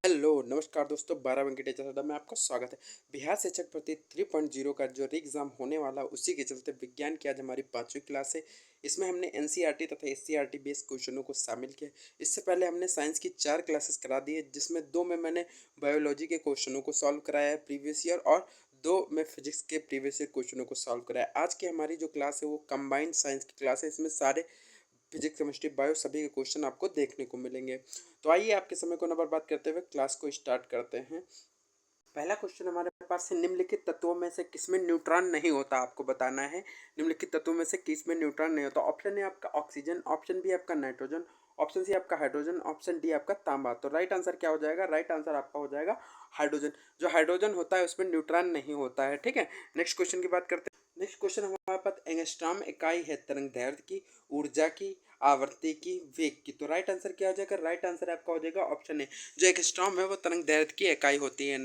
Hello नमस्कार दोस्तों, 12 वेंकटेश दादा में आपका स्वागत है। बिहार शिक्षक भर्ती 3.0 का जो री एग्ज़ाम होने वाला उसी के चलते विज्ञान की आज हमारी 5वीं क्लास है। इसमें हमने एनसीईआरटी तथा एससीईआरटी बेस्ड क्वेश्चनों को शामिल किया। इससे पहले हमने साइंस की 4 क्लासेस करा दी है, जिसमें 2 में मैंने बायोलॉजी के क्वेश्चनों को सॉल्व कराया है प्रीवियस ईयर, और 2 में फिजिक्स के प्रीवियस ईयर क्वेश्चनों को सॉल्व कराया है। आज की हमारी जो क्लास है वो कंबाइंड साइंस की क्लास है। इसमें सारे फिजिक्स केमिस्ट्री बायो सभी के क्वेश्चन आपको देखने को मिलेंगे। तो आइए आपके समय को ना बर्बाद करते हुए क्लास को स्टार्ट करते हैं। पहला क्वेश्चन हमारे पास है, निम्नलिखित तत्वों में से किसमें न्यूट्रॉन नहीं होता, आपको बताना है। निम्नलिखित तत्वों में से किसमें न्यूट्रॉन नहीं होता। ऑप्शन ए आपका ऑक्सीजन, ऑप्शन बी आपका नाइट्रोजन, ऑप्शन सी आपका हाइड्रोजन, ऑप्शन डी आपका तांबा। तो राइट आंसर क्या हो जाएगा? राइट आंसर आपका हो जाएगा हाइड्रोजन। जो हाइड्रोजन होता है उसमें न्यूट्रॉन नहीं होता है। ठीक है, नेक्स्ट क्वेश्चन की बात करते हैं। नेक्स्ट क्वेश्चन हमारे पास एंगस्ट्रॉम इकाई है तरंग दैर्ध्य की, ऊर्जा की, आवर्ती की, वेग की। तो राइट आंसर क्या हो जाएगा? राइट आंसर आपका हो जाएगा ऑप्शन ए, जो एंगस्ट्रॉम है वो तरंग दैर्ध्य की इकाई होती है।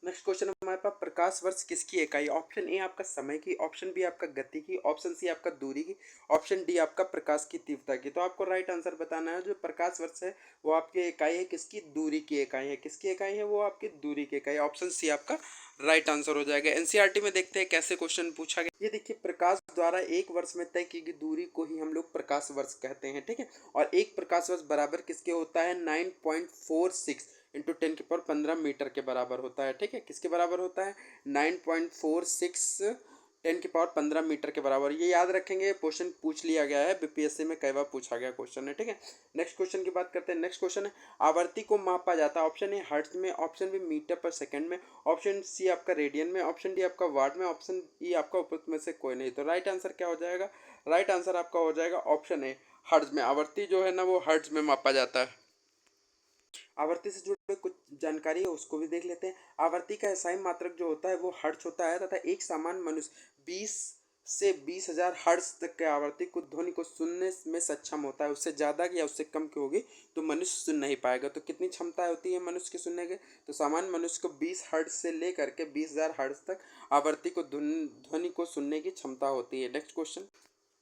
नेक्स्ट क्वेश्चन हमारे पास, प्रकाश वर्ष किसकी इकाई? ऑप्शन ए आपका समय की, ऑप्शन बी आपका गति की, ऑप्शन सी आपका दूरी की, ऑप्शन डी आपका प्रकाश की तीव्रता की। तो आपको राइट आंसर बताना है। जो प्रकाश वर्ष है वो आपकी इकाई है किसकी? दूरी की इकाई है। किसकी इकाई है? वो आपकी दूरी की इकाई। ऑप्शन सी आपका राइट आंसर हो जाएगा। एनसीईआरटी में देखते हैं कैसे क्वेश्चन पूछा गया। ये देखिए, प्रकाश द्वारा एक वर्ष में तय की गई दूरी को ही हम लोग प्रकाश वर्ष कहते हैं। ठीक है, और एक प्रकाश वर्ष बराबर किसके होता है? 9.46 इंटू 10 की पावर 15 मीटर के बराबर होता है। ठीक है, किसके बराबर होता है? 9.46 10 की पावर 15 मीटर के बराबर। ये याद रखेंगे, क्वेश्चन पूछ लिया गया है बीपीएससी में, कई बार पूछा गया क्वेश्चन है। ठीक है, नेक्स्ट क्वेश्चन की बात करते हैं। नेक्स्ट क्वेश्चन है, आवर्ती को मापा जाता है। ऑप्शन ए हर्ट्ज में, ऑप्शन बी मीटर पर सेकंड में, ऑप्शन सी आपका रेडियन में, ऑप्शन डी आपका वाट में, ऑप्शन ई आपका उपयुक्त में से कोई नहीं। तो राइट आंसर क्या हो जाएगा? राइट आंसर आपका हो जाएगा ऑप्शन ए, हर्ट्ज में। आवर्ती जो है ना वो हर्ट्ज में मापा जाता है। आवर्ती से जुड़े कुछ जानकारी है उसको भी देख लेते हैं। आवर्ती का एसआई मात्रक जो होता है वो हर्ट्ज होता है, तथा एक सामान्य मनुष्य 20 से 20,000 हर्ट्ज तक के आवर्ती को ध्वनि को सुनने में सक्षम होता है। उससे ज़्यादा या उससे कम की होगी तो मनुष्य सुन नहीं पाएगा। तो कितनी क्षमता होती है मनुष्य के सुनने के? तो सामान्य मनुष्य को 20 हर्ट्ज से लेकर के 20,000 हर्ट्ज तक आवर्ती को ध्वनि को सुनने की क्षमता होती है।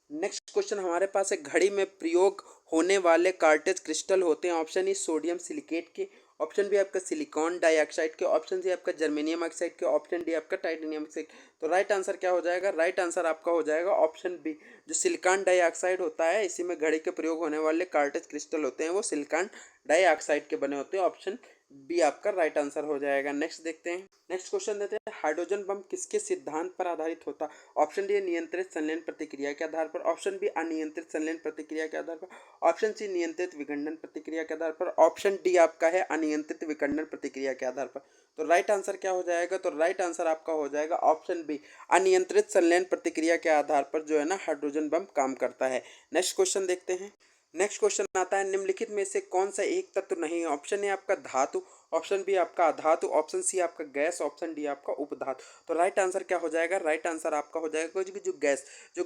नेक्स्ट क्वेश्चन हमारे पास है, घड़ी में प्रयोग होने वाले कार्टेज क्रिस्टल होते हैं। ऑप्शन ई सोडियम सिलिकेट के, ऑप्शन बी आपका सिलिकॉन डाइऑक्साइड के, ऑप्शन सी आपका जर्मेनियम ऑक्साइड के, ऑप्शन डी आपका टाइटेनियम ऑक्साइड। तो राइट आंसर क्या हो जाएगा? राइट आंसर आपका हो जाएगा ऑप्शन बी, जो सिलिकॉन डाइऑक्साइड होता है, इसी में घड़ी के प्रयोग होने वाले कार्टेज क्रिस्टल होते हैं वो सिलिकॉन डाइऑक्साइड के बने होते हैं। ऑप्शन बी आपका राइट आंसर हो जाएगा। नेक्स्ट देखते हैं। नेक्स्ट क्वेश्चन देते हैं, हाइड्रोजन बम किसके सिद्धांत पर आधारित होता? ऑप्शन डी नियंत्रित संलयन प्रतिक्रिया के आधार पर, ऑप्शन बी अनियंत्रित संलयन प्रतिक्रिया के आधार पर, ऑप्शन सी नियंत्रित विखंडन प्रतिक्रिया के आधार पर, ऑप्शन डी आपका है अनियंत्रित विखंडन प्रतिक्रिया के आधार पर। तो राइट आंसर क्या हो जाएगा? तो राइट आंसर आपका हो जाएगा ऑप्शन बी, अनियंत्रित संलयन प्रतिक्रिया के आधार पर जो है ना हाइड्रोजन बम काम करता है। नेक्स्ट क्वेश्चन देखते हैं। नेक्स्ट क्वेश्चन आता है, निम्नलिखित में से कौन सा एक तत्व नहीं है? ऑप्शन ए आपका धातु, ऑप्शन बी आपका अधातु, ऑप्शन सी आपका गैस, ऑप्शन डी आपका उपधातु। तो राइट आंसर क्या हो जाएगा? राइट आंसर आपका हो जाएगा कुछ भी, जो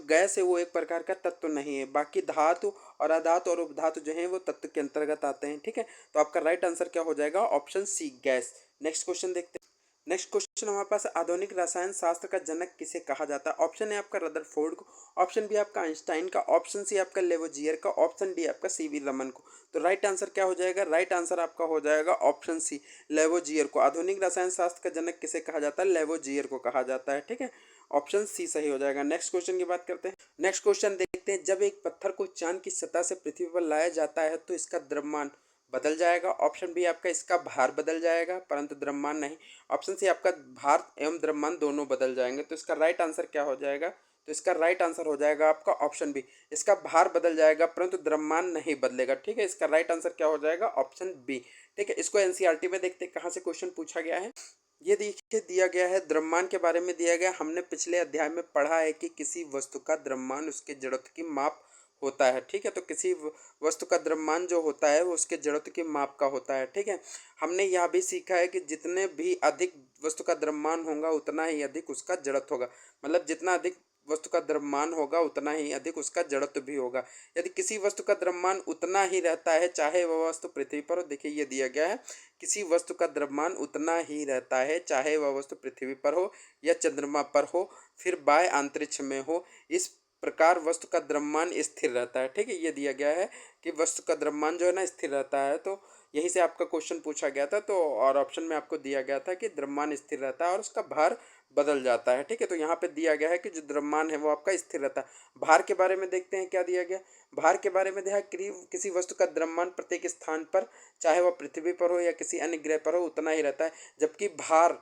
गैस है वो एक प्रकार का तत्व नहीं है। बाकी धातु और अधातु और उपधातु जो है वो तत्व के अंतर्गत आते हैं। ठीक है, तो आपका राइट आंसर क्या हो जाएगा? Option C, gas. Next question देखते हैं। नेक्स्ट क्वेश्चन हमारे पास, आधुनिक रसायन शास्त्र का जनक किसे कहा जाता है? ऑप्शन ए आपका रदरफोर्ड को, ऑप्शन बी आपका आइंस्टाइन का, ऑप्शन सी आपका लेवोजियर का, ऑप्शन डी आपका सीवी रमन को। तो राइट आंसर क्या हो जाएगा? राइट आंसर आपका हो जाएगा ऑप्शन सी, लेवोजियर को। आधुनिक रसायन शास्त्र का जनक किसे कहा जाता है? लेवोजियर को कहा जाता है। ठीक है, ऑप्शन सी सही हो जाएगा। नेक्स्ट क्वेश्चन की बात करते हैं। नेक्स्ट क्वेश्चन देखते हैं, जब एक पत्थर को चांद की सतह से पृथ्वी पर लाया जाता है तो इसका द्रव्यमान बदल जाएगा। ऑप्शन बी आपका इसका भार बदल जाएगा परंतु द्रव्यमान नहीं। ऑप्शन सी आपका भार एवं द्रव्यमान दोनों बदल जाएंगे। तो इसका राइट आंसर क्या हो जाएगा? तो इसका राइट आंसर हो जाएगा आपका ऑप्शन बी, इसका भार बदल जाएगा परंतु द्रव्यमान नहीं बदलेगा। ठीक है, इसका राइट आंसर क्या हो जाएगा? Option B. ठीक है, इसको एनसीईआरटी में देखते हैं कहाँ से क्वेश्चन पूछा गया है। ये देखिए, दिया गया है द्रव्यमान के बारे में दिया गया। हमने पिछले अध्याय में पढ़ा है कि किसी वस्तु का द्रव्यमान उसके जड़त्व की माप होता है। ठीक है, तो किसी वस्तु का द्रव्यमान जो होता है वो उसके जड़त्व की माप का होता है। ठीक है, हमने यह भी सीखा है कि जितने भी अधिक वस्तु का द्रव्यमान होगा उतना ही अधिक उसका जड़त्व होगा। मतलब जितना अधिक वस्तु का द्रव्यमान होगा उतना ही अधिक उसका जड़त्व भी होगा। यदि किसी वस्तु का द्रव्यमान उतना ही रहता है चाहे वह वस्तु पृथ्वी पर हो, देखिए ये दिया गया है, किसी वस्तु का द्रव्यमान उतना ही रहता है चाहे वह वस्तु पृथ्वी पर हो या चंद्रमा पर हो, फिर बाह्य अंतरिक्ष में हो, इस प्रकार वस्तु का द्रव्यमान स्थिर रहता है। ठीक है, ये दिया गया है कि वस्तु का द्रव्यमान जो है ना स्थिर रहता है। तो यहीं से आपका क्वेश्चन पूछा गया था। तो और ऑप्शन में आपको दिया गया था कि द्रव्यमान स्थिर रहता है और उसका भार बदल जाता है। ठीक है, तो यहाँ पे दिया गया है कि जो द्रव्यमान है वो आपका स्थिर रहता है। भार के बारे में देखते हैं क्या दिया गया। भार के बारे में देखा किसी वस्तु का द्रव्यमान प्रत्येक स्थान पर, चाहे वह पृथ्वी पर हो या किसी अन्य ग्रह पर हो, उतना ही रहता है। जबकि भार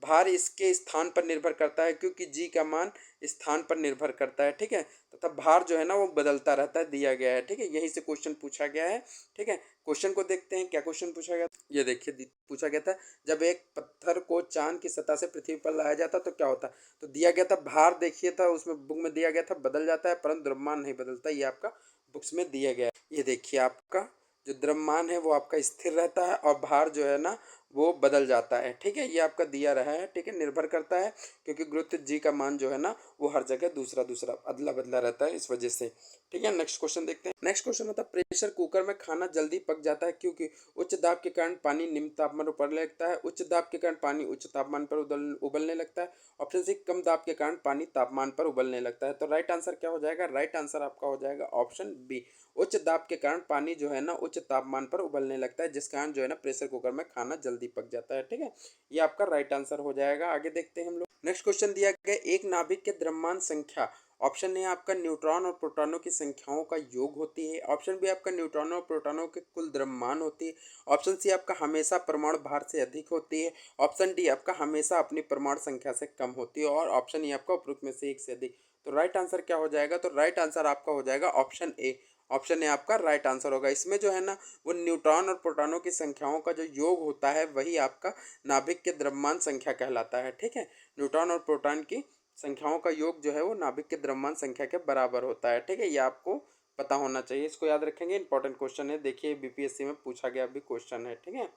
भार इसके स्थान पर निर्भर करता है, क्योंकि जी का मान स्थान पर निर्भर करता है। ठीक है, तथा भार जो है ना वो बदलता रहता है, दिया गया है। ठीक है, यहीं से क्वेश्चन पूछा गया है। ठीक है, क्वेश्चन को देखते हैं क्या क्वेश्चन पूछा गया। ये देखिए पूछा गया था, जब एक पत्थर को चांद की सतह से पृथ्वी पर लाया जाता तो क्या होता। तो दिया गया था भार, देखिए था उसमें बुक में दिया गया था बदल जाता है, परंतु द्रव्यमान नहीं बदलता। ये आपका बुक्स में दिया गया है। ये देखिए आपका जो द्रव्यमान है वो आपका स्थिर रहता है और भार जो है ना वो बदल जाता है। ठीक है, ये आपका दिया रहा है। ठीक है, निर्भर करता है क्योंकि गुरुत्व जी का मान जो है ना वो हर जगह दूसरा दूसरा अदला बदला रहता है, इस वजह से। ठीक है, नेक्स्ट क्वेश्चन देखते हैं। नेक्स्ट क्वेश्चन होता है, प्रेशर कुकर में खाना जल्दी पक जाता है क्योंकि उच्च दाब के कारण पानी निम्न तापमान पर उबलने लगता है, उच्च दाब के कारण पानी उच्च तापमान पर उबलने लगता है, ऑप्शन सी कम दाब के कारण पानी तापमान पर उबलने लगता है। तो राइट आंसर क्या हो जाएगा। राइट आंसर आपका हो जाएगा ऑप्शन बी, उच्च दाब के कारण पानी जो है ना उच्च तापमान पर उबलने लगता है, जिस कारण जो है ना प्रेशर कुकर में खाना जल्दी पक जाता है। ठीक है, ये आपका राइट आंसर हो जाएगा। आगे देखते हैं हम लोग। नेक्स्ट क्वेश्चन दिया गया, एक नाभिक के द्रव्यमान संख्या। ऑप्शन ए आपका न्यूट्रॉन और प्रोटॉनों की संख्याओं का योग होती है, ऑप्शन बी आपका न्यूट्रॉनों और प्रोटॉनों के कुल द्रव्यमान होती है, ऑप्शन सी आपका हमेशा परमाणु भार से अधिक होती है, ऑप्शन डी आपका हमेशा अपनी परमाणु संख्या से कम होती है, और ऑप्शन ई आपका उपरोक्त में से एक से अधिक। तो राइट आंसर क्या हो जाएगा। तो राइट आंसर आपका हो जाएगा ऑप्शन ए। ऑप्शन ए आपका राइट आंसर होगा। इसमें जो है ना वो न्यूट्रॉन और प्रोटॉनों की संख्याओं का जो योग होता है वही आपका नाभिक के द्रव्यमान संख्या कहलाता है। ठीक है, न्यूट्रॉन और प्रोटॉन की संख्याओं का योग जो है वो नाभिक के द्रव्यमान संख्या के बराबर होता है। ठीक है, ये आपको पता होना चाहिए, इसको याद रखेंगे। इंपॉर्टेंट क्वेश्चन है, देखिए बीपीएससी में पूछा गया भी क्वेश्चन है। ठीक है,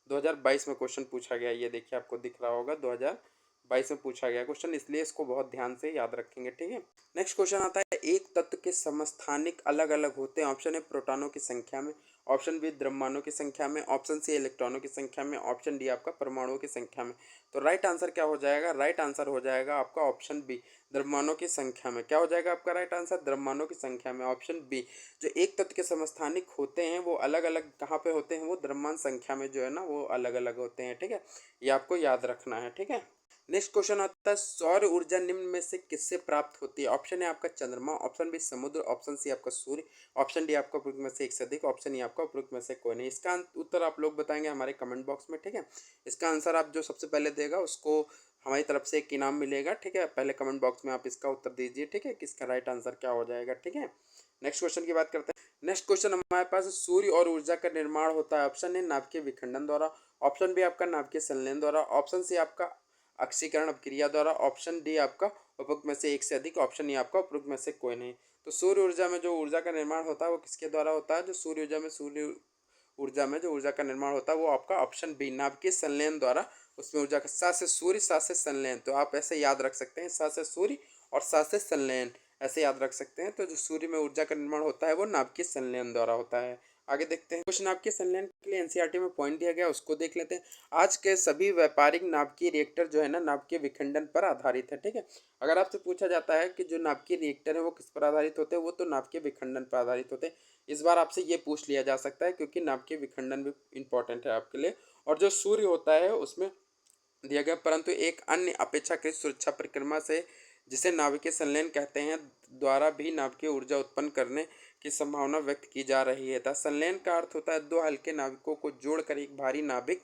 2022 में क्वेश्चन पूछा गया, ये देखिए आपको दिख रहा होगा 2022 में पूछा गया क्वेश्चन, इसलिए इसको बहुत ध्यान से याद रखेंगे। ठीक है, नेक्स्ट क्वेश्चन आता है, एक तत्व के समस्थानिक अलग अलग होते हैं। ऑप्शन ए प्रोटॉनों की संख्या में, ऑप्शन बी द्रव्यमानों की संख्या में, ऑप्शन सी इलेक्ट्रॉनों की संख्या में, ऑप्शन डी आपका परमाणुओं की संख्या में। तो राइट आंसर क्या हो जाएगा। राइट आंसर हो जाएगा आपका ऑप्शन बी, द्रव्यमानों की संख्या में। क्या हो जाएगा आपका राइट आंसर, द्रव्यमानों की संख्या में, ऑप्शन बी। जो एक तत्व के समस्थानिक होते हैं वो अलग अलग कहाँ पे होते हैं, वो द्रव्यमान संख्या में जो है ना वो अलग अलग होते हैं। ठीक है, ये आपको याद रखना है। ठीक है, नेक्स्ट क्वेश्चन आता है, सौर ऊर्जा निम्न में से किससे प्राप्त होती है। ऑप्शन है आपका चंद्रमा, ऑप्शन बी समुद्र, ऑप्शन सी आपका सूर्य, ऑप्शन डी आपका उपरोक्त में से एक से अधिक, ऑप्शन ई आपका उपरोक्त में से कोई नहीं। इसका उत्तर आप लोग बताएंगे हमारे कमेंट बॉक्स में। ठीक है, इसका आंसर आप जो सबसे पहले देगा उसको हमारी तरफ से एक इनाम मिलेगा। ठीक है, पहले कमेंट बॉक्स में आप इसका उत्तर दीजिए। ठीक है, किसका राइट आंसर क्या हो जाएगा। ठीक है, नेक्स्ट क्वेश्चन की बात करते हैं। नेक्स्ट क्वेश्चन हमारे पास, सूर्य और ऊर्जा का निर्माण होता है। ऑप्शन है नाभिकीय विखंडन द्वारा, ऑप्शन बी आपका नाभिकीय संलयन द्वारा, ऑप्शन सी आपका अक्षीकरण अपक्रिया द्वारा, ऑप्शन डी आपका उपरोक्त में से एक से अधिक, ऑप्शन ई आपका उपरोक्त में से कोई नहीं। तो सूर्य ऊर्जा में जो ऊर्जा का निर्माण होता है वो किसके द्वारा होता है। जो सूर्य ऊर्जा में जो ऊर्जा का निर्माण होता है वो आपका ऑप्शन बी नाभिकीय संलयन द्वारा, उसमें ऊर्जा का सा से सूर्य सा से संलयन। तो आप ऐसे याद रख सकते हैं, सा से सूर्य और सा से संलयन, ऐसे याद रख सकते हैं। तो जो सूर्य में ऊर्जा का निर्माण होता है वो नाभिकीय संलयन द्वारा होता है। आगे देखते हैं, कुछ नाभिकीय संलयन के लिए एनसीईआरटी में पॉइंट दिया गया, उसको देख लेते हैं। आज के सभी व्यापारिक नाभिकीय रिएक्टर जो है ना नाभिकीय विखंडन पर आधारित है। ठीक है, अगर आपसे पूछा जाता है कि जो नाभिकीय रिएक्टर है वो किस पर आधारित होते हैं, वो तो नाभिकीय विखंडन पर आधारित होते हैं। इस बार आपसे ये पूछ लिया जा सकता है क्योंकि नाभिकीय विखंडन भी इंपॉर्टेंट है आपके लिए। और जो सूर्य होता है उसमें दिया गया, परंतु एक अन्य अपेक्षाकृत सुरक्षा परिक्रमा से, जिसे नाभिकीय संलयन कहते हैं, द्वारा भी नाभिकीय ऊर्जा उत्पन्न करने की संभावना व्यक्त की जा रही है। संलयन का अर्थ होता है दो हल्के नाभिकों को जोड़कर एक भारी नाभिक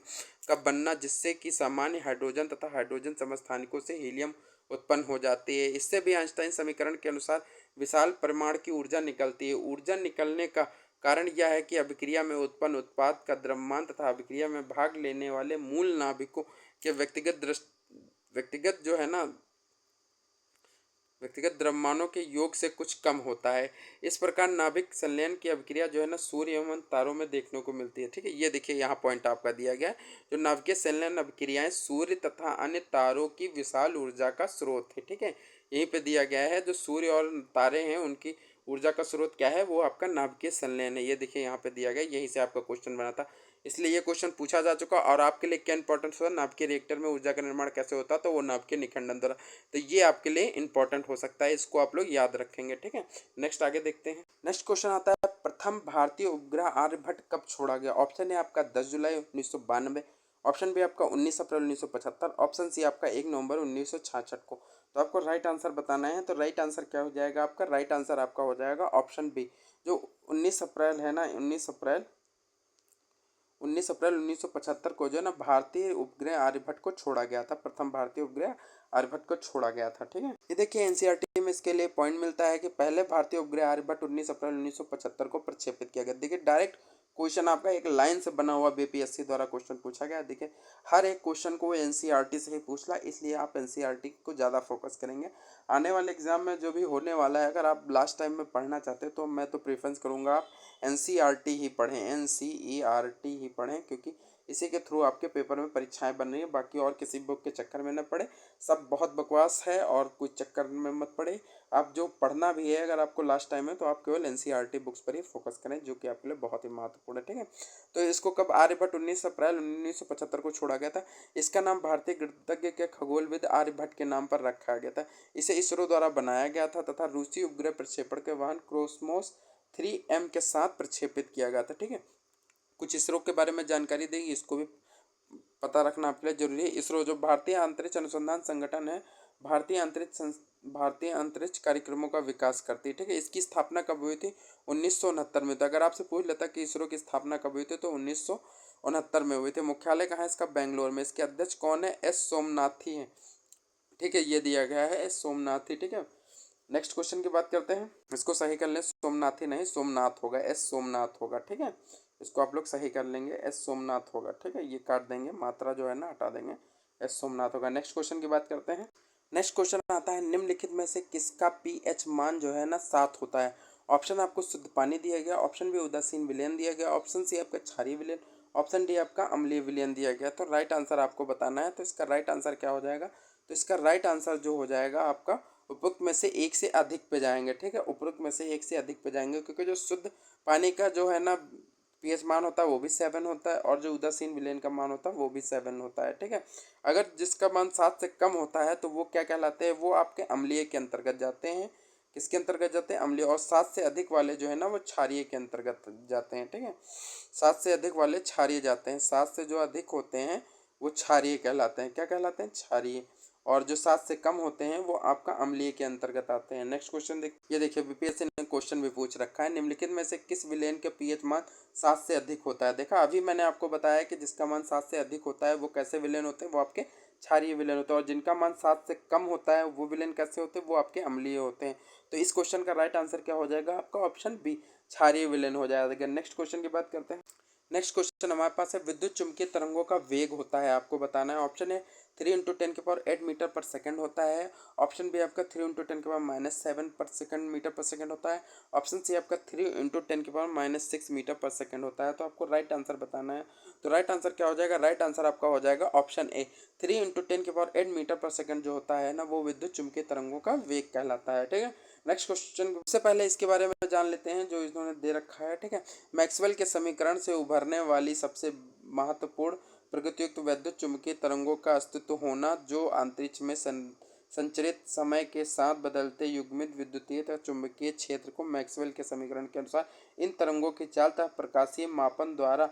का बनना, जिससे कि सामान्य हाइड्रोजन तथा हाइड्रोजन समस्थानिकों से हीलियम उत्पन्न हो जाती है। इससे भी आइंस्टाइन समीकरण के अनुसार विशाल परिमाण की ऊर्जा निकलती है। ऊर्जा निकलने का कारण यह है कि अभिक्रिया में उत्पन्न उत्पाद का द्रव्यमान तथा अभिक्रिया में भाग लेने वाले मूल नाभिकों के व्यक्तिगत जो है ना व्यक्तिगत द्रव्यमानों के योग से कुछ कम होता है। इस प्रकार नाभिक संलयन की अभिक्रिया जो है ना सूर्य एवं तारों में देखने को मिलती है। ठीक है, ये देखिए यहाँ पॉइंट आपका दिया गया है, जो नाभिकीय संलयन अभिक्रियाएं सूर्य तथा अन्य तारों की विशाल ऊर्जा का स्रोत है। ठीक है, यहीं पे दिया गया है, जो सूर्य और तारे हैं उनकी ऊर्जा का स्रोत क्या है, वो आपका नाभिकीय संलयन है। ये देखिए यहाँ पे दिया गया, यहीं से आपका क्वेश्चन बना था, इसलिए ये क्वेश्चन पूछा जा चुका। और आपके लिए क्या इंपॉर्टेंट हुआ, नाभिकीय रिएक्टर में ऊर्जा का निर्माण कैसे होता है, तो वो नाभिकीय निखंडन द्वारा। तो ये आपके लिए इंपॉर्टेंट हो सकता है, इसको आप लोग याद रखेंगे। ठीक है, नेक्स्ट आगे देखते हैं। नेक्स्ट क्वेश्चन आता है, प्रथम भारतीय उपग्रह आर्यभट्ट कब छोड़ा गया? ऑप्शन है आपका 10 जुलाई 1992, ऑप्शन बी आपका 19 अप्रैल 1975, ऑप्शन सी आपका 1 नवंबर 1966 को। तो आपको राइट आंसर बताना है, तो राइट आंसर क्या हो जाएगा आपका? राइट आंसर आपका हो जाएगा ऑप्शन बी, जो 19 अप्रैल है ना, 19 अप्रैल 1975 को जो है ना भारतीय उपग्रह आर्यभट्ट को छोड़ा गया था, प्रथम भारतीय उपग्रह आर्यभट्ट को छोड़ा गया था। ठीक है, ये देखिए एनसीईआरटी में इसके लिए पॉइंट मिलता है कि पहले भारतीय उपग्रह आर्यभट्ट 19 अप्रैल 1975 को प्रक्षेपित किया गया। देखिए डायरेक्ट क्वेश्चन आपका एक लाइन से बना हुआ बीपीएससी द्वारा क्वेश्चन पूछा गया। देखिए हर एक क्वेश्चन को एनसीईआरटी से ही पूछ ला, इसलिए आप एनसीईआरटी को ज़्यादा फोकस करेंगे। आने वाले एग्जाम में जो भी होने वाला है, अगर आप लास्ट टाइम में पढ़ना चाहते हैं तो मैं तो प्रेफरेंस करूँगा आप एनसीईआरटी ही पढ़ें, एनसीईआरटी ही पढ़ें, क्योंकि इसी के थ्रू आपके पेपर में परीक्षाएं बन रही है। बाकी और किसी बुक के चक्कर में न पड़े, सब बहुत बकवास है और कुछ चक्कर में मत पड़े। आप जो पढ़ना भी है, अगर आपको लास्ट टाइम है तो आप केवल एनसीईआरटी बुक्स पर ही फोकस करें, जो कि आपके लिए बहुत ही महत्वपूर्ण है। ठीक है, तो इसको कब आर्यभट्ट 19 अप्रैल 1975 को छोड़ा गया था। इसका नाम भारतीय गणितज्ञ के खगोलविद आर्यभट्ट के नाम पर रखा गया था। इसे इसरो द्वारा बनाया गया था तथा रूसी उपग्रह प्रक्षेपण के वाहन क्रोसमोस 3M के साथ प्रक्षेपित किया गया था। ठीक है, कुछ इसरो के बारे में जानकारी देगी, इसको भी पता रखना आपके लिए जरूरी है। इसरो जो भारतीय अंतरिक्ष अनुसंधान संगठन है, भारतीय अंतरिक्ष कार्यक्रमों का विकास करती है। ठीक है, इसकी स्थापना कब हुई थी? 1969 में। तो अगर आपसे पूछ लेता कि इसरो की स्थापना कब हुई थी, तो 1969 में हुई थी। मुख्यालय कहाँ है इसका? बेंगलोर में। इसके अध्यक्ष कौन है? एस सोमनाथी है। ठीक है, ये दिया गया है एस सोमनाथी। ठीक है, नेक्स्ट क्वेश्चन की बात करते हैं। इसको सही कर लें, सोमनाथी नहीं सोमनाथ होगा, एस सोमनाथ होगा। ठीक है, इसको आप लोग सही कर लेंगे, एस सोमनाथ होगा। ठीक है, ये काट देंगे, मात्रा जो है ना हटा देंगे, एस सोमनाथ होगा। नेक्स्ट क्वेश्चन की बात करते हैं। नेक्स्ट क्वेश्चन आता है, निम्नलिखित में से किसका पीएच मान जो है ना 7 होता है? ऑप्शन आपको शुद्ध पानी दिया गया, ऑप्शन बी उदासीन विलयन दिया गया, ऑप्शन सी आपका क्षारीय विलयन, ऑप्शन डी आपका अम्लीय विलयन दिया गया। तो राइट आंसर आपको बताना है, तो इसका राइट आंसर क्या हो जाएगा? तो इसका राइट आंसर जो हो जाएगा आपका उपरोक्त में से एक से अधिक पे जाएंगे। ठीक है, उपरोक्त में से एक से अधिक पे जाएंगे, क्योंकि जो शुद्ध पानी का जो है ना पीएच मान होता है वो भी 7 होता है, और जो उदासीन विलयन का मान होता है वो भी 7 होता है। ठीक है, अगर जिसका मान 7 से कम होता है तो वो क्या कहलाते हैं? वो आपके अम्लीय के अंतर्गत जाते हैं। किसके अंतर्गत जाते हैं? अम्लीय। और 7 से अधिक वाले जो है ना वो क्षारीय के अंतर्गत जाते हैं। ठीक है, 7 से अधिक वाले क्षारीय जाते हैं, 7 से जो अधिक होते हैं वो क्षारीय कहलाते हैं। क्या कहलाते हैं? क्षारीय। और जो 7 से कम होते हैं वो आपका अम्लीय के अंतर्गत आते हैं। नेक्स्ट क्वेश्चन ये देखिए बीपीएससी ने क्वेश्चन भी पूछ रखा है, निम्नलिखित में से किस विलयन का पीएच मान 7 से अधिक होता है? देखा अभी मैंने आपको बताया कि जिसका मान 7 से अधिक होता है वो कैसे विलयन होते हैं? वो आपके क्षारीय विलयन होते हैं। और जिनका मान 7 से कम होता है वो विलयन कैसे होते हैं? वो आपके अम्लीय होते हैं। तो इस क्वेश्चन का राइट आंसर क्या हो जाएगा आपका? ऑप्शन बी, क्षारीय विलयन हो जाएगा। नेक्स्ट क्वेश्चन की बात करते हैं। नेक्स्ट क्वेश्चन हमारे पास है, विद्युत चुम्बकीय तरंगों का वेग होता है, आपको बताना है। ऑप्शन है 3 इंटू 10⁸ मीटर पर सेकंड होता है, ऑप्शन बी आपका 3 इंटू 10⁻⁷ पर सेकंड मीटर पर सेकंड होता है, ऑप्शन सी आपका 3 इंटू 10⁻�6 मीटर पर सेकंड होता है। तो आपको राइट आंसर बताना है, तो राइट आंसर क्या हो जाएगा? राइट आंसर आपका हो जाएगा ऑप्शन ए, 3 इंटू 10⁸ मीटर पर सेकंड जो होता है ना वो विद्युत चुम्बकीय तरंगों का वेग कहलाता है। ठीक है, नेक्स्ट क्वेश्चन से पहले इसके बारे में जान लेते हैं जो इन्होंने दे रखा है। ठीक है, मैक्सवेल के समीकरण से उभरने वाली सबसे महत्वपूर्ण प्रगतियुक्त वैद्युत चुम्बकीय तरंगों का अस्तित्व होना, जो अंतरिक्ष में संचरित समय के साथ बदलते युग्मित विद्युतीय तथा चुंबकीय क्षेत्र को मैक्सवेल के समीकरण के अनुसार इन तरंगों की चाल तथा प्रकाशीय मापन द्वारा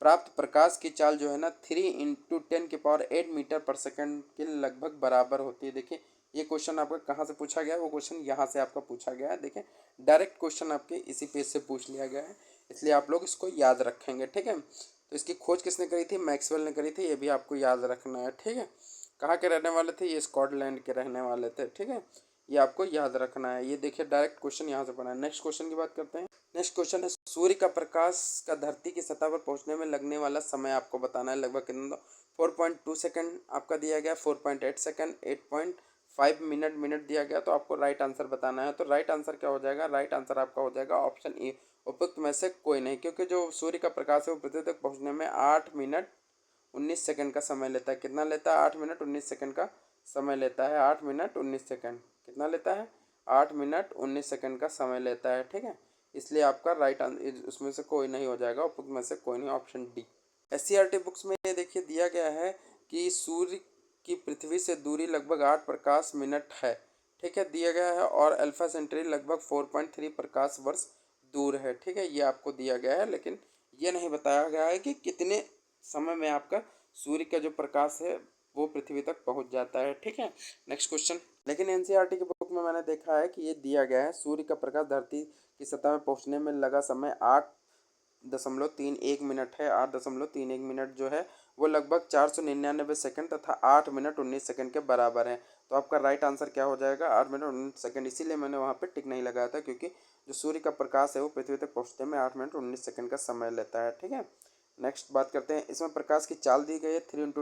प्राप्त प्रकाश की चाल जो है ना 3 इंटू 10⁸ मीटर पर सेकंड के लगभग बराबर होती है। देखिए ये क्वेश्चन आपका कहाँ से पूछा गया है? वो क्वेश्चन यहाँ से आपका पूछा गया है। देखिए डायरेक्ट क्वेश्चन आपके इसी पेज से पूछ लिया गया है, इसलिए आप लोग इसको याद रखेंगे। ठीक है, तो इसकी खोज किसने करी थी? मैक्सवेल ने करी थी, ये भी आपको याद रखना है। ठीक है, कहाँ के रहने वाले थे? ये स्कॉटलैंड के रहने वाले थे। ठीक है, ये आपको याद रखना है। ये देखिए डायरेक्ट क्वेश्चन यहाँ से बना है। नेक्स्ट क्वेश्चन की बात करते हैं। नेक्स्ट क्वेश्चन है, सूर्य का प्रकाश का धरती की सतह पर पहुंचने में लगने वाला समय आपको बताना है, लगभग कितना? 4.2 सेकंड आपका दिया गया, 4.8 सेकंड, 8.5 मिनट दिया गया। तो आपको राइट आंसर बताना है, तो राइट आंसर क्या हो जाएगा? राइट आंसर आपका हो जाएगा ऑप्शन ए, उपयुक्त में से कोई नहीं, क्योंकि जो सूर्य का प्रकाश है वो पृथ्वी तक पहुंचने में 8 मिनट 19 सेकंड का समय लेता है। कितना लेता है? 8 मिनट 19 सेकंड का समय लेता है। 8 मिनट 19 सेकंड कितना लेता है? 8 मिनट 19 सेकंड का समय लेता है। ठीक है, इसलिए आपका राइट आंसर उसमें से कोई नहीं हो जाएगा, उपयुक्त में से कोई नहीं, ऑप्शन डी। एससीईआरटी बुक्स में ये देखिए दिया गया है कि सूर्य की पृथ्वी से दूरी लगभग 8 प्रकाश मिनट है। ठीक है, दिया गया है, और अल्फा सेंचुरी लगभग 4.3 प्रकाश वर्ष दूर है। ठीक है, ये आपको दिया गया है, लेकिन ये नहीं बताया गया है कि कितने समय में आपका सूर्य का जो प्रकाश है वो पृथ्वी तक पहुंच जाता है। ठीक है, नेक्स्ट क्वेश्चन। लेकिन एनसीईआरटी की बुक में मैंने देखा है कि ये दिया गया है, सूर्य का प्रकाश धरती की सतह में पहुंचने में लगा समय 8.31 मिनट है। 8.31 मिनट जो है वो लगभग 499 सेकंड तथा 8 मिनट 19 सेकंड के बराबर है। तो आपका राइट आंसर क्या हो जाएगा? 8 मिनट 19 सेकंड। इसीलिए मैंने वहाँ पे टिक नहीं लगाया था, क्योंकि जो सूर्य का प्रकाश है वो पृथ्वी तक पहुँचने में 8 मिनट 19 सेकंड का समय लेता है। ठीक है, नेक्स्ट बात करते हैं। इसमें प्रकाश की चाल दी गई है 3 ×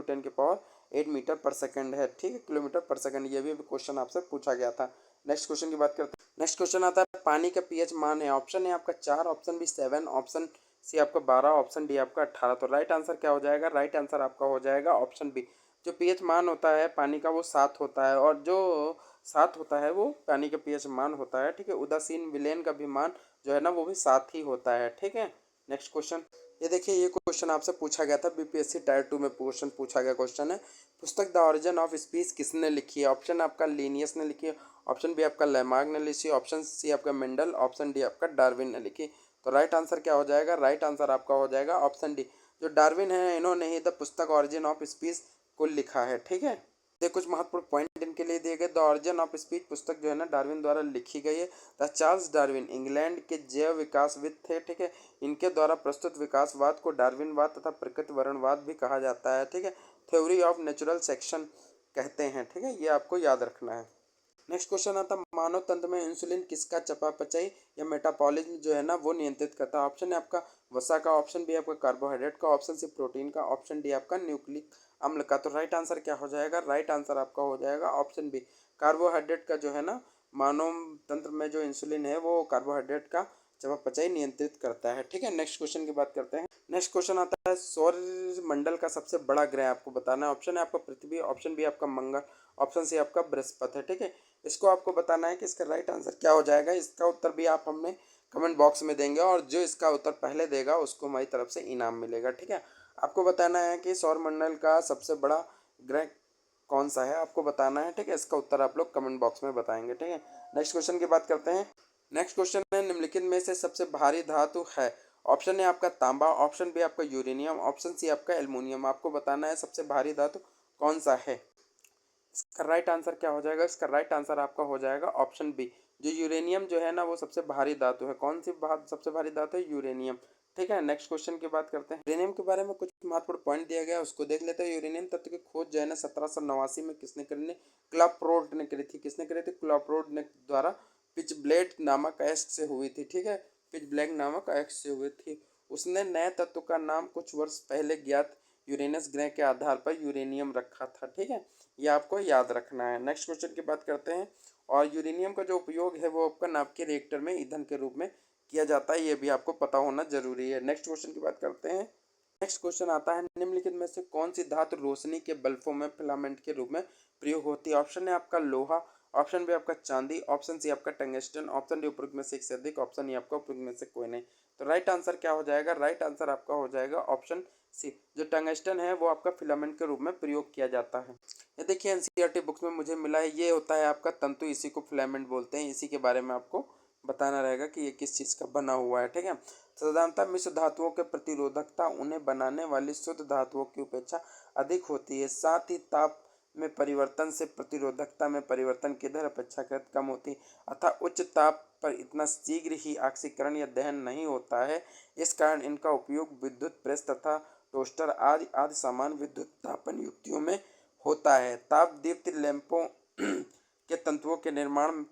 10⁸ है। ठीक है, किलोमीटर पर सेकंड। ये भी क्वेश्चन आपसे पूछा गया था। नेक्स्ट क्वेश्चन की बात करते हैं। नेक्स्ट क्वेश्चन आता है, पानी का पीएच मान है। ऑप्शन है आपका 4, ऑप्शन बी 7, ऑप्शन सी आपका 12, ऑप्शन डी आपका 18। तो राइट आंसर क्या हो जाएगा? राइट आंसर आपका हो जाएगा ऑप्शन बी। जो पीएच मान होता है पानी का वो 7 होता है, और जो 7 होता है वो पानी का पीएच मान होता है। ठीक है, उदासीन विलेन का भी मान जो है ना वो भी 7 ही होता है। ठीक है, नेक्स्ट क्वेश्चन। ये देखिए, ये क्वेश्चन आपसे पूछा गया था, बीपीएससी टायर 2 में क्वेश्चन पूछा गया क्वेश्चन है। पुस्तक द ऑरिजिन ऑफ स्पीच किसने लिखी है? ऑप्शन आपका लीनियस ने लिखी है, ऑप्शन बी आपका लेमार्क ने लिखी, ऑप्शन सी आपका मेंडल, ऑप्शन डी आपका डार्विन ने लिखी। तो राइट आंसर क्या हो जाएगा? राइट आंसर आपका हो जाएगा ऑप्शन डी। जो डार्विन है इन्होंने ही द पुस्तक ऑरिजिन ऑफ स्पीच को लिखा है। ठीक है, ये कुछ महत्वपूर्ण पॉइंट इनके लिए दिए गए। द ऑरिजिन ऑफ स्पीच पुस्तक जो है ना डार्विन द्वारा लिखी गई है। द चार्ल्स डार्विन इंग्लैंड के जैव विकासविद थे। ठीक है, इनके द्वारा प्रस्तुत विकासवाद को डार्विनवाद तथा प्रकृति वर्णवाद भी कहा जाता है। ठीक है, थ्योरी ऑफ नेचुरल सेक्शन कहते हैं। ठीक है, ये आपको याद रखना है। नेक्स्ट क्वेश्चन आता है, मानव तंत्र में इंसुलिन किसका चयापचय या मेटाबॉलिज्म जो है ना वो नियंत्रित करता है? ऑप्शन है आपका वसा का, ऑप्शन बी आपका कार्बोहाइड्रेट का, ऑप्शन सी प्रोटीन का, ऑप्शन डी आपका न्यूक्लिक अम्ल का। तो राइट आंसर क्या हो जाएगा? राइट आंसर आपका हो जाएगा ऑप्शन बी, कार्बोहाइड्रेट का। जो है ना मानव तंत्र में जो इंसुलिन है वो कार्बोहाइड्रेट का चयापचय नियंत्रित करता है। ठीक है, नेक्स्ट क्वेश्चन की बात करते हैं। नेक्स्ट क्वेश्चन आता है, सौर मंडल का सबसे बड़ा ग्रह आपको बताना है। ऑप्शन है आपका पृथ्वी, ऑप्शन बी आपका मंगल, ऑप्शन सी आपका बृहस्पति है। ठीक है, इसको आपको बताना है कि इसका राइट आंसर क्या हो जाएगा। इसका उत्तर भी आप हमें कमेंट बॉक्स में देंगे, और जो इसका उत्तर पहले देगा उसको हमारी तरफ से इनाम मिलेगा। ठीक है, आपको बताना है कि सौरमंडल का सबसे बड़ा ग्रह कौन सा है, आपको बताना है। ठीक है, इसका उत्तर आप लोग कमेंट बॉक्स में बताएंगे। ठीक है, नेक्स्ट क्वेश्चन की बात करते हैं। नेक्स्ट क्वेश्चन है, निम्नलिखित में से सबसे भारी धातु है। ऑप्शन है आपका तांबा, ऑप्शन बी आपका यूरेनियम, ऑप्शन सी आपका एल्युमिनियम। आपको बताना है सबसे भारी धातु कौन सा है। इसका राइट आंसर क्या हो जाएगा? इसका राइट आंसर आपका हो जाएगा ऑप्शन बी। जो यूरेनियम जो है ना वो सबसे भारी धातु है। कौन सी सबसे भारी धातु है? यूरेनियम। ठीक है, नेक्स्ट क्वेश्चन की बात करते हैं। यूरेनियम के बारे में कुछ महत्वपूर्ण पॉइंट दिया गया है, उसको देख लेते हैं। यूरेनियम तत्व की खोज जो है ना 1789 में किसने करी? क्लाप्रॉड ने करी थी। किसने करी थी? क्लाप्रॉड ने द्वारा पिच ब्लेड नामक अयस्क से हुई थी। ठीक है, पिच ब्लैक नामक अयस्क से हुई थी। उसने नए तत्व का नाम कुछ वर्ष पहले ज्ञात यूरेनस ग्रह के आधार पर यूरेनियम रखा था। ठीक है, ये आपको याद रखना है। नेक्स्ट क्वेश्चन की बात करते हैं। और यूरेनियम का जो उपयोग है वो आपका नाभिकीय रिएक्टर में ईंधन के रूप में किया जाता है, ये भी आपको पता होना जरूरी है। नेक्स्ट क्वेश्चन की बात करते हैं। नेक्स्ट क्वेश्चन आता है, निम्नलिखित में से कौन सी धातु रोशनी के बल्बों में फिलामेंट के रूप में प्रयोग होती है? ऑप्शन है आपका लोहा, ऑप्शन बी आपका चांदी, ऑप्शन सी आपका टंगस्टन, ऑप्शन डी उपरोक्त में से एक से अधिक, ऑप्शन ई आपका उपरोक्त में से कोई नहीं। तो राइट आंसर क्या हो जाएगा? राइट आंसर आपका हो जाएगा ऑप्शन सी। जो टंगस्टन है वो आपका फिलामेंट के रूप में प्रयोग किया जाता है। ये देखिए, एनसीईआरटी बुक्स में मुझे मिला है, ये होता है आपका तंतु, इसी को फिलामेंट बोलते हैं। इसी के बारे में आपको बताना रहेगा कि ये किस चीज़ का बना हुआ है। ठीक है, साधारणतः मिश्र धातुओं के प्रतिरोधकता उन्हें बनाने वाली शुद्ध धातुओं की अपेक्षा अधिक होती है। साथ ही ताप में परिवर्तन से प्रतिरोधकता में परिवर्तन की दर अपेक्षाकृत कम होती है, अतः उच्च ताप पर इतना शीघ्र ही ऑक्सीकरण या दहन नहीं होता है। इस कारण इनका उपयोग विद्युत प्रेस तथा टोस्टर आदि आदि सामान्य विद्युत तापन युक्तियों में होता है। ताप दीप्ति लैंपों के तंतुओं के निर्माण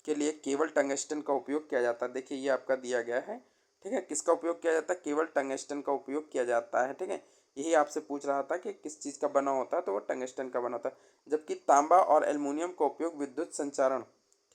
के लिए केवल टंगस्टन का उपयोग किया जाता है। देखिए, ये आपका दिया गया है। ठीक है, किसका उपयोग किया जाता है? केवल टंगस्टन का उपयोग किया जाता है। ठीक है, यही आपसे पूछ रहा था कि किस चीज़ का बना होता है, तो वो टंगस्टन का बना होता है। जबकि तांबा और एल्युमिनियम का उपयोग विद्युत संचारण,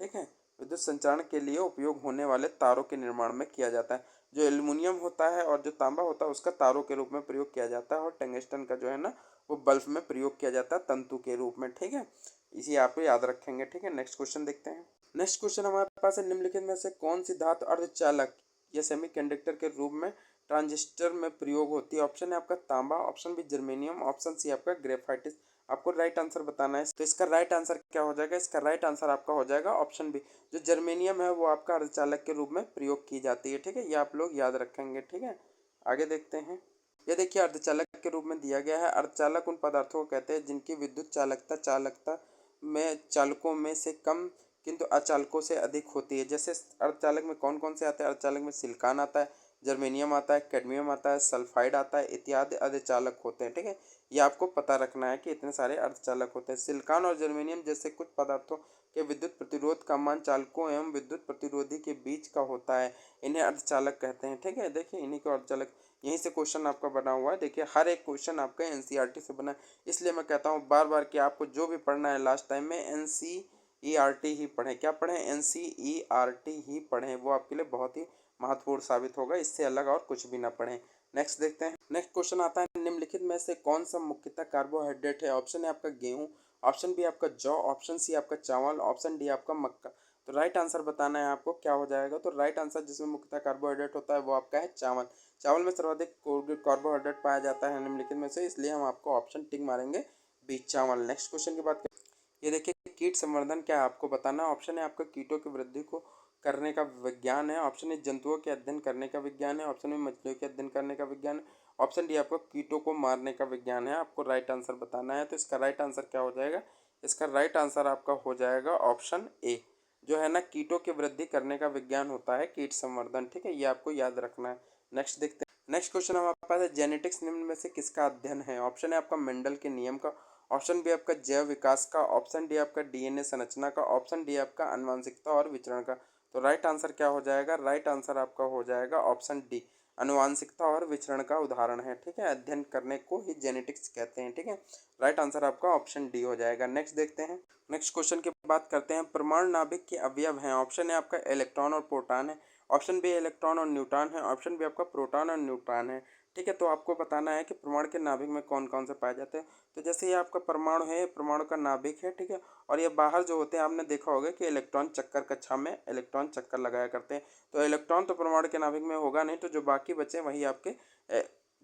ठीक है, विद्युत संचारण के लिए उपयोग होने वाले तारों के निर्माण में किया जाता है। जो एल्युमिनियम होता है और जो तांबा होता है उसका तारों के रूप में प्रयोग किया जाता है, और टंगस्टन का जो है ना वो बल्ब में प्रयोग किया जाता है तंतु के रूप में। ठीक है, इसी आप याद रखेंगे। ठीक है, नेक्स्ट क्वेश्चन देखते हैं। नेक्स्ट क्वेश्चन हमारे पास है, निम्नलिखित में से कौन सी धातु अर्धचालक या सेमीकंडक्टर के रूप में ट्रांजिस्टर में प्रयोग होती है? ऑप्शन है आपका तांबा, option B germanium, option C आपका ग्रेफाइटिस। आपको राइट आंसर बताना है, तो इसका राइट आंसर क्या हो जाएगा? इसका राइट आंसर आपका हो जाएगा ऑप्शन बी। जो जर्मेनियम है वो आपका अर्धचालक के रूप में प्रयोग की जाती है, ठीक है, ये आप लोग याद रखेंगे, ठीक है। आगे देखते हैं। ये देखिए अर्धचालक के रूप में दिया गया है। अर्धचालक उन पदार्थों को कहते हैं जिनकी विद्युत चालकता चालकता में चालकों में से कम किंतु अचालकों से अधिक होती है। जैसे अर्धचालक में कौन कौन से आते हैं? अर्धचालक में सिलिकॉन आता है, जर्मेनियम आता है, कैडमियम आता है, सल्फाइड आता है इत्यादि अर्धचालक होते हैं, ठीक है। ये आपको पता रखना है कि इतने सारे अर्धचालक होते हैं। सिलिकॉन और जर्मेनियम जैसे कुछ पदार्थों के विद्युत प्रतिरोध का मान चालकों एवं विद्युत प्रतिरोधी के बीच का होता है, इन्हें अर्धचालक कहते हैं, ठीक है। देखिए इन्हीं को अर्धचालक, यहीं से क्वेश्चन आपका बना हुआ है। देखिए हर एक क्वेश्चन आपका एनसीईआरटी से बना है, इसलिए मैं कहता हूँ बार बार कि आपको जो भी पढ़ना है लास्ट टाइम में एनसीईआरटी ही पढ़ें। क्या पढ़ें? एनसीईआरटी ही पढ़ें, वो आपके लिए बहुत ही महत्वपूर्ण साबित होगा, इससे अलग और कुछ भी ना पढ़ें। नेक्स्ट देखते हैं। नेक्स्ट क्वेश्चन आता है, निम्नलिखित में से कौन सा मुख्यतः कार्बोहाइड्रेट है? ऑप्शन है आपका गेहूं, ऑप्शन बी आपका जौ, ऑप्शन सी आपका चावल, ऑप्शन डी आपका मक्का। तो राइट आंसर बताना है आपको, क्या हो जाएगा? तो राइट आंसर जिसमें मुख्यतः कार्बोहाइड्रेट होता है वो आपका है चावल। चावल में सर्वाधिक कार्बोहाइड्रेट पाया जाता है निम्नलिखित में से, इसलिए हम आपको ऑप्शन टिक मारेंगे बी चावल। नेक्स्ट क्वेश्चन की बात करें। ये देखिए कीट संवर्धन क्या है आपको बताना है। ऑप्शन है आपका कीटों की वृद्धि को करने का विज्ञान है, ऑप्शन है जंतुओं के अध्ययन करने का विज्ञान है, ऑप्शन में मछलियों के अध्ययन करने का विज्ञान है, ऑप्शन डी आपको कीटों को मारने का विज्ञान है। आपको राइट आंसर बताना है, तो इसका राइट आंसर क्या हो जाएगा? इसका राइट आंसर आपका हो जाएगा ऑप्शन ए, जो है ना कीटों की वृद्धि करने का विज्ञान होता है कीट संवर्धन, ठीक है, ये आपको याद रखना है। नेक्स्ट देखते हैं। नेक्स्ट क्वेश्चन हमारे पास है, जेनेटिक्स निम्न में से किसका अध्ययन है? ऑप्शन है आपका मेंडल के नियम का, ऑप्शन बी आपका जैव विकास का, ऑप्शन डी आपका डीएनए संरचना का, ऑप्शन डी आपका आनुवंशिकता और विचरण का। तो राइट आंसर क्या हो जाएगा? राइट आंसर आपका हो जाएगा ऑप्शन डी, आनुवंशिकता और विचरण का उदाहरण है, ठीक है। अध्ययन करने को ही जेनेटिक्स कहते हैं, ठीक है। राइट आंसर आपका ऑप्शन डी हो जाएगा। नेक्स्ट देखते हैं। नेक्स्ट क्वेश्चन की बात करते हैं, परमाणु नाभिक के अवयव हैं। ऑप्शन है आपका इलेक्ट्रॉन और प्रोटॉन है, ऑप्शन बी इलेक्ट्रॉन और न्यूट्रॉन है, ऑप्शन बी आपका प्रोटॉन और न्यूट्रॉन है, ठीक है। तो आपको बताना है कि परमाणु के नाभिक में कौन कौन से पाए जाते हैं। तो जैसे ये आपका परमाणु है, परमाणु का नाभिक है, ठीक है। और ये बाहर जो होते हैं आपने देखा होगा कि इलेक्ट्रॉन चक्कर कक्षा में इलेक्ट्रॉन चक्कर लगाया करते हैं। तो इलेक्ट्रॉन तो परमाणु के नाभिक में होगा नहीं, तो जो बाकी बचे वही आपके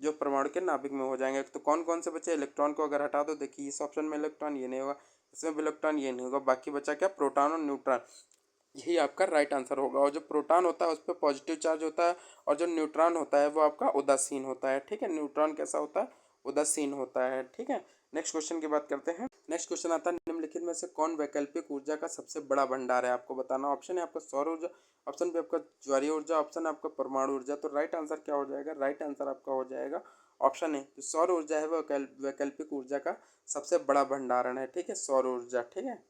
जो परमाणु के नाभिक में हो जाएंगे। तो कौन कौन से बचे? इलेक्ट्रॉन को अगर हटा दो, देखिए इस ऑप्शन में इलेक्ट्रॉन, ये नहीं होगा, इसमें भी इलेक्ट्रॉन, ये नहीं होगा, बाकी बचा क्या? प्रोटॉन और न्यूट्रॉन, यही आपका राइट आंसर होगा। और जो प्रोटॉन होता है उस पर पॉजिटिव चार्ज होता है, और जो न्यूट्रॉन होता है वो आपका उदासीन होता है, ठीक है। न्यूट्रॉन कैसा होता है? उदासीन होता है, ठीक है। नेक्स्ट क्वेश्चन की बात करते हैं। नेक्स्ट क्वेश्चन आता है, निम्नलिखित में से कौन वैकल्पिक ऊर्जा का सबसे बड़ा भंडार है? आपको बताना। ऑप्शन है आपका सौर ऊर्जा, ऑप्शन भी आपका ज्वारीय ऊर्जा, ऑप्शन आपका परमाणु ऊर्जा। तो राइट आंसर क्या हो जाएगा? राइट आंसर आपका हो जाएगा ऑप्शन है, जो सौर ऊर्जा है वो वैकल्पिक ऊर्जा का सबसे बड़ा भंडारण है, ठीक है, सौर ऊर्जा, ठीक है।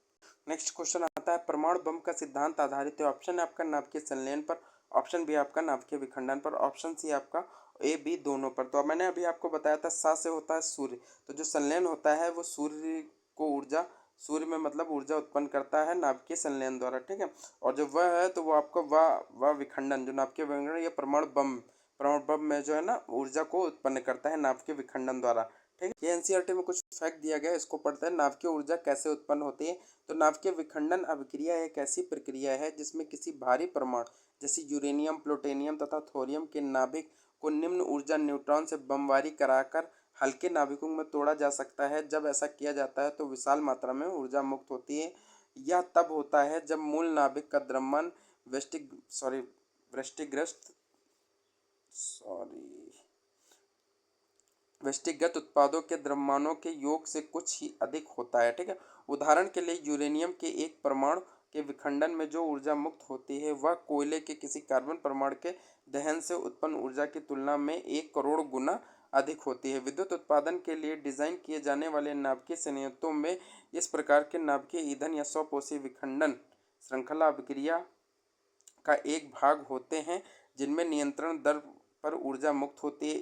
नेक्स्ट क्वेश्चन आता है, परमाणु बम का सिद्धांत आधारित है। ऑप्शन है आपका नाभिकीय संलयन पर, ऑप्शन बी आपका नाभिकीय विखंडन पर, ऑप्शन सी आपका ए बी दोनों पर। तो मैंने अभी आपको बताया था सा से होता है सूर्य, तो जो संलयन होता है वो सूर्य को ऊर्जा, सूर्य में मतलब ऊर्जा उत्पन्न करता है नाभिकीय संलयन द्वारा, ठीक है। और जो वह है तो वो आपका वह विखंडन, जो नाभिकीय विखंडन, ये परमाणु बम में जो है ना ऊर्जा को उत्पन्न करता है नाभिकीय विखंडन द्वारा, ठीक है। ये एनसीईआरटी में कुछ फैक्ट दिया गया है, इसको पढ़ते हैं। नाभिकीय ऊर्जा कैसे उत्पन्न होती है? तो नाभिकीय विखंडन अभिक्रिया एक ऐसी प्रक्रिया है जिसमें किसी भारी परमाणु जैसे यूरेनियम, प्लूटोनियम तथा थोरियम के नाभिक को निम्न ऊर्जा न्यूट्रॉन से बमबारी कराकर हल्के नाभिकों में तोड़ा जा सकता है। जब ऐसा किया जाता है तो विशाल मात्रा में ऊर्जा मुक्त होती है। यह तब होता है जब मूल नाभिक का द्रव्यमान वृष्टिग्रस्त व्यष्टिगत उत्पादों के द्रव्यमानों के योग से कुछ ही अधिक होता है, ठीक है। उदाहरण के लिए यूरेनियम के एक परमाणु के विखंडन में जो ऊर्जा मुक्त होती है वह कोयले के किसी कार्बन परमाणु के दहन से उत्पन्न ऊर्जा की तुलना में 1 करोड़ गुना अधिक होती है। विद्युत उत्पादन के लिए डिजाइन किए जाने वाले नाभिकीय संयंत्रों में इस प्रकार के नाभिकीय ईंधन या स्वपोषी विखंडन श्रृंखला अभिक्रिया का एक भाग होते हैं, जिनमें नियंत्रण दर पर ऊर्जा मुक्त होती है।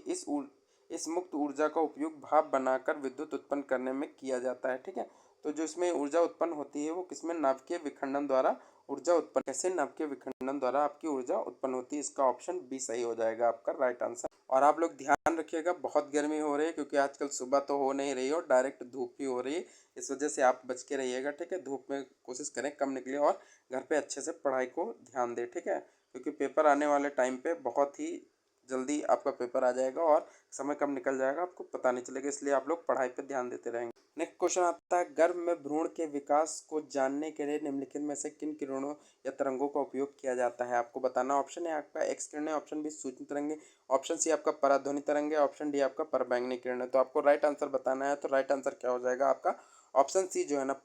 इस मुक्त ऊर्जा का उपयोग भाप बनाकर विद्युत उत्पन्न करने में किया जाता है, ठीक है। तो जो इसमें ऊर्जा उत्पन्न होती है वो किसमें? नाभिकीय विखंडन द्वारा ऊर्जा उत्पन्न। कैसे? नाभिकीय विखंडन द्वारा आपकी ऊर्जा उत्पन्न होती है। इसका ऑप्शन बी सही हो जाएगा आपका राइट आंसर। और आप लोग ध्यान रखिएगा, बहुत गर्मी हो रही है, क्योंकि आजकल सुबह तो हो नहीं रही और डायरेक्ट धूप ही हो रही है, इस वजह से आप बच के रहिएगा, ठीक है। धूप में कोशिश करें कम निकले और घर पे अच्छे से पढ़ाई को ध्यान दें, ठीक है, क्योंकि पेपर आने वाले टाइम पे बहुत ही जल्दी आपका पेपर आ जाएगा और समय कब निकल जाएगा आपको पता नहीं चलेगा, इसलिए आप लोग पढ़ाई पे ध्यान देते रहेंगे। नेक्स्ट क्वेश्चन आता है, गर्भ में भ्रूण के विकास को जानने के लिए निम्नलिखित में से किन किरणों या तरंगों का उपयोग किया जाता है? आपको बताना। ऑप्शन है आपका एक्स किरणें, ऑप्शन बी सूक्ष्म तरंगे, ऑप्शन सी आपका पराध्वनि तरंगे, ऑप्शन डी आपका परबैंगनी किरणें। तो आपको राइट आंसर बताना है, तो राइट आंसर क्या हो जाएगा आपका? ऑप्शन सी जो है ना,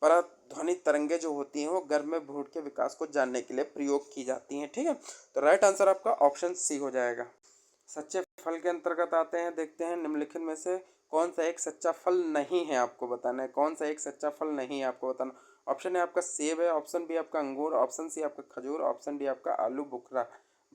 पराध्वनि तरंगे जो होती हैं वो गर्भ में भ्रूण के विकास को जानने के लिए प्रयोग की जाती हैं। ठीक है, तो राइट आंसर आपका ऑप्शन सी हो जाएगा। सच्चे फल के अंतर्गत आते हैं, देखते हैं निम्नलिखित में से कौन सा एक सच्चा फल नहीं है, आपको बताना है कौन सा एक सच्चा फल नहीं है, आपको बताना। ऑप्शन है आपका सेब है, ऑप्शन बी आपका अंगूर, ऑप्शन सी आपका खजूर, ऑप्शन डी आपका आलू बुखारा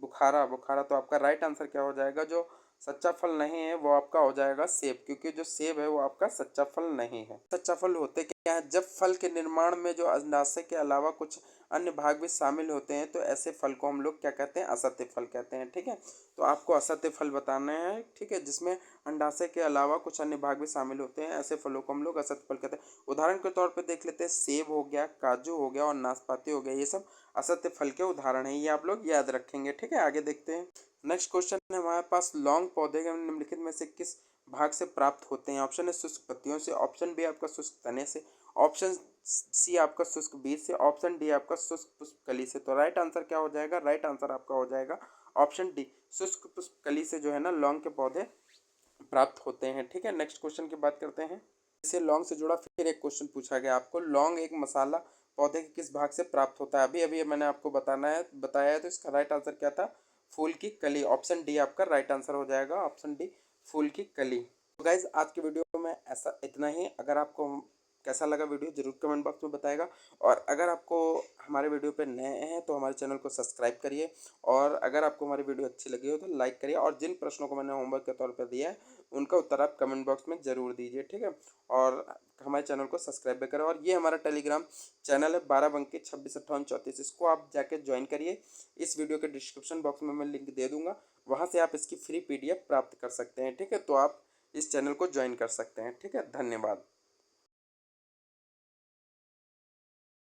बुखारा बुखारा। तो आपका राइट आंसर क्या हो जाएगा? जो सच्चा फल नहीं है वो आपका हो जाएगा सेब, क्योंकि जो सेब है वो आपका सच्चा फल नहीं है। सच्चा फल होते क्या है? जब फल के निर्माण में जो अंडाशय के अलावा कुछ अन्य भाग भी शामिल होते हैं तो ऐसे फल को हम लोग क्या कहते हैं? असत्य फल कहते हैं। ठीक है, तो आपको असत्य फल बताना है। ठीक है, जिसमें अंडाशय के अलावा कुछ अन्य भाग भी शामिल होते हैं, ऐसे फलों को हम लोग असत्य फल कहते हैं। उदाहरण के तौर पे देख लेते हैं, सेब हो गया, काजू हो गया और नाशपाती हो गया, ये सब असत्य फल के उदाहरण है, ये आप लोग याद रखेंगे। ठीक है, आगे देखते हैं। नेक्स्ट क्वेश्चन है हमारे पास, लौंग पौधे के निम्नलिखित में से किस भाग से प्राप्त होते हैं? ऑप्शन है शुष्क पत्तियों से, ऑप्शन बी आपका शुष्क तने से, ऑप्शन सी आपका शुष्क बीज से, ऑप्शन डी आपका शुष्क पुष्प कली से। तो राइट आंसर क्या हो जाएगा? राइट आंसर आपका हो जाएगा ऑप्शन डी, शुष्क पुष्प कली से जो है ना लौंग के पौधे प्राप्त होते हैं। ठीक है, नेक्स्ट क्वेश्चन की बात करते हैं। इसे लौंग से जुड़ा फिर एक क्वेश्चन पूछा गया आपको, लौंग एक मसाला पौधे के किस भाग से प्राप्त होता है? अभी अभी मैंने आपको बताया है, तो इसका राइट आंसर क्या था? फूल की कली। ऑप्शन डी आपका राइट आंसर हो जाएगा, ऑप्शन डी फूल की कली। तो गाइज आज की वीडियो में ऐसा इतना ही। अगर आपको कैसा लगा वीडियो जरूर कमेंट बॉक्स में बताएगा, और अगर आपको हमारे वीडियो पे नए हैं तो हमारे चैनल को सब्सक्राइब करिए, और अगर आपको हमारी वीडियो अच्छी लगी हो तो लाइक करिए, और जिन प्रश्नों को मैंने होमवर्क के तौर पर दिया है उनका उत्तर आप कमेंट बॉक्स में ज़रूर दीजिए। ठीक है, और हमारे चैनल को सब्सक्राइब भी करें। और ये हमारा टेलीग्राम चैनल है 12 बंकी 26 58 34, इसको आप जाके ज्वाइन करिए। इस वीडियो के डिस्क्रिप्शन बॉक्स में मैं लिंक दे दूंगा, वहाँ से आप इसकी फ्री PDF प्राप्त कर सकते हैं। ठीक है, तो आप इस चैनल को ज्वाइन कर सकते हैं। ठीक है, धन्यवाद।